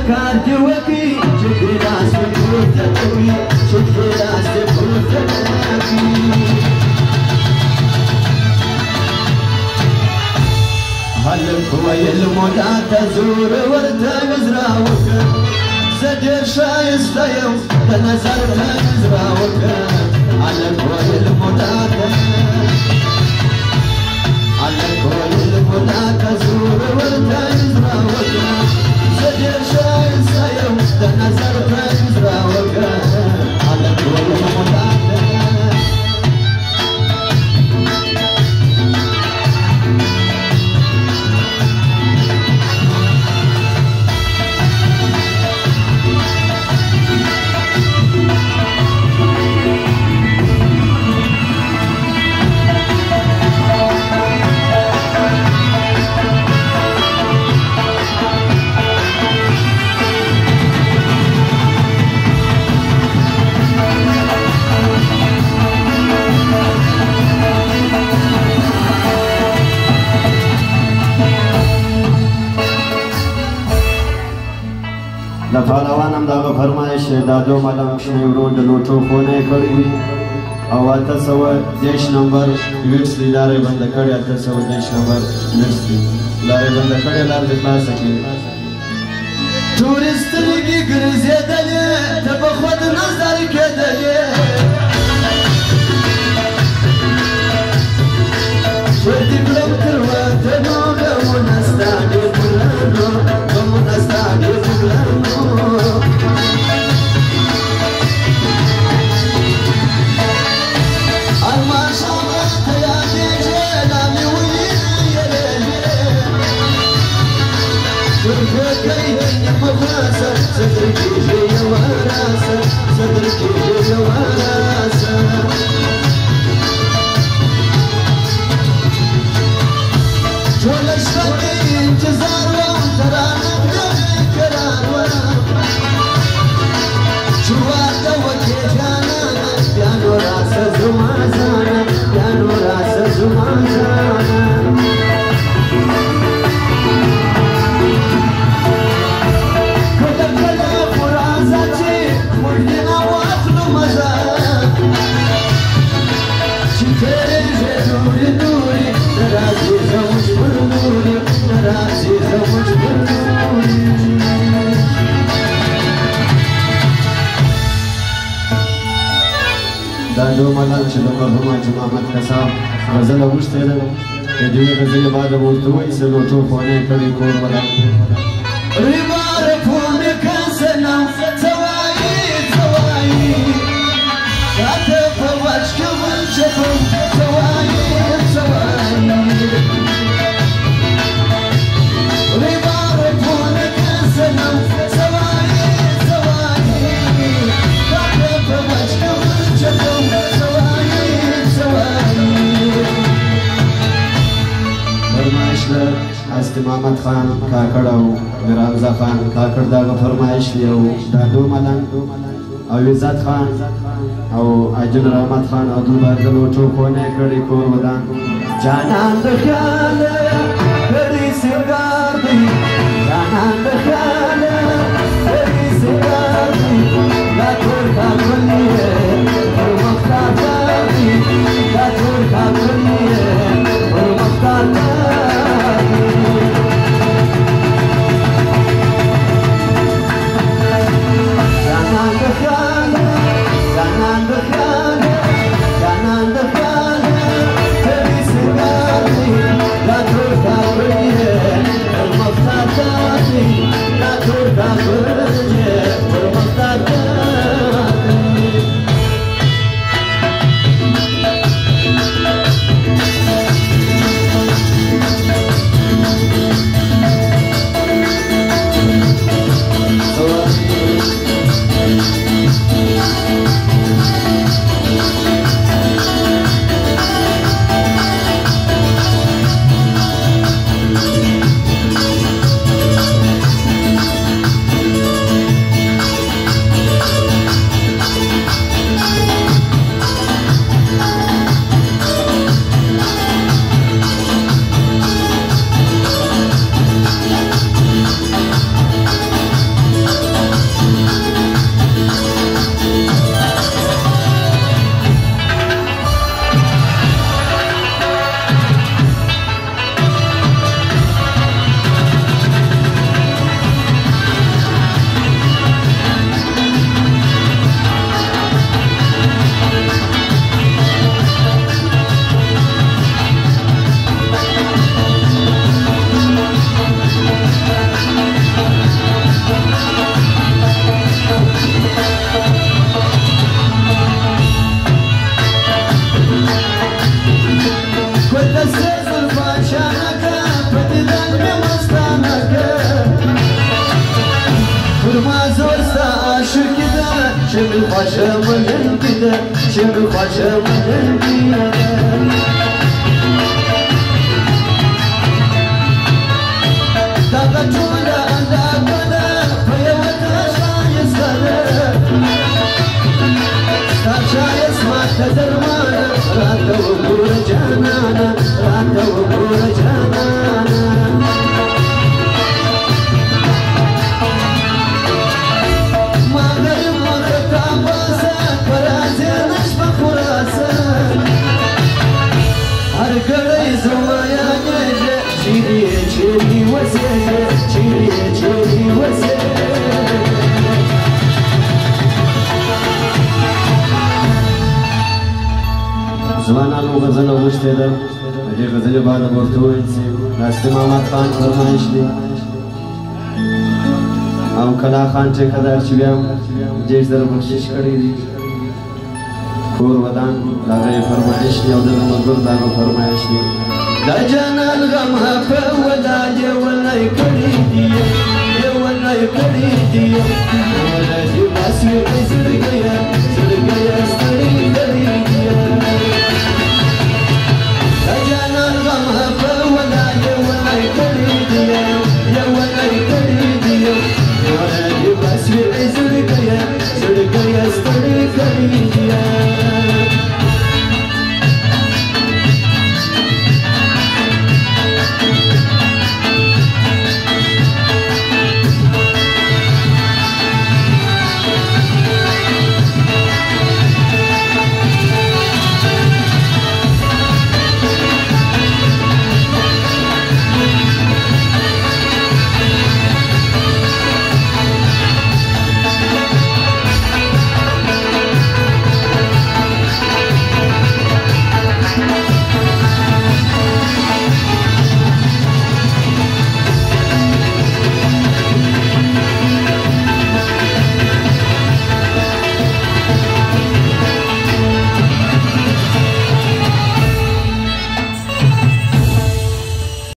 كارتي وكي شكري راس بفوتكوي شكري راس بفوتكوي هلك ويل مودا تزور ورتا مزراوك زدير شايستا يوم تنزل مزراوك هلك ويل مودا هلك ويل مودا تزور ورتا مزراوك زدير شايستا يوم تنزل مزراوك هلك ويل مودا لپهلوانم دغه فرمایش دادو ملم شنیورو د لوټو خونه کړی وي او 810 نمبر ویټس لارې بند کړی 810 نمبر ویټس لارې بند کړی لار د خلاصه کې ټوریست لګي ګرځېدلې ته په خود نظر کېدلې ورته کلم تر وته نو ګمنستانې ګلانو ګمنستانې ګلانو صدرك يا وراسة صدرك يا وراسة شول الشقي انتظار وترانا بدون كرار شو واحدة وكيجانا يا نوراسة زمازانا يا نوراسة زمازانا دادو ملال چې د مرحوم حاجي محمد کساب غزل وغوښتې ده د دې غزلې بعد به ورته وایي چې لوټو خونې کړې کور ملال ریبار فونه کسنه سوایي سوایي راته په واش کې ولچکو سوایي سوایي ریبار فونه کسنه سوایي سوایي راته په واش کې ولچکو حضرت محمد خان کاکړ او میرحمزه خان کاکړ دغه فرمایش دی او دادو ملنګ او عزت خان او اجل رحمت خان او دوبار د لوټو خونه کړي کور ودان جانان د خیال کړي سنگار دی جانان د خیال کړي سنگار دی دا ټول کاکړي او مختار دی دا ټول کاکړي او مختار Jangan خوشه من بیده چه خوشه من بیده داغ طوله انداغونه پیوتش خایستانه ستاشای اسمت درمانه راته وګوره جانانه راته وګوره جانانه زمانانو غزل غوښتې ده د دې غزلې بعد ورته وویل چې ناصر محمد خان فرمایش دی او کلا خان ټیکهدار چې بیا دېرش زره بخشش کړی دی کور ودان د هغه یې فرمایش دی او د ملګرو د هغه فرمایش دی د جانان غم په وداد یې ولای کړي دي یې ولای کړي دي ولای دې باسي زړګیه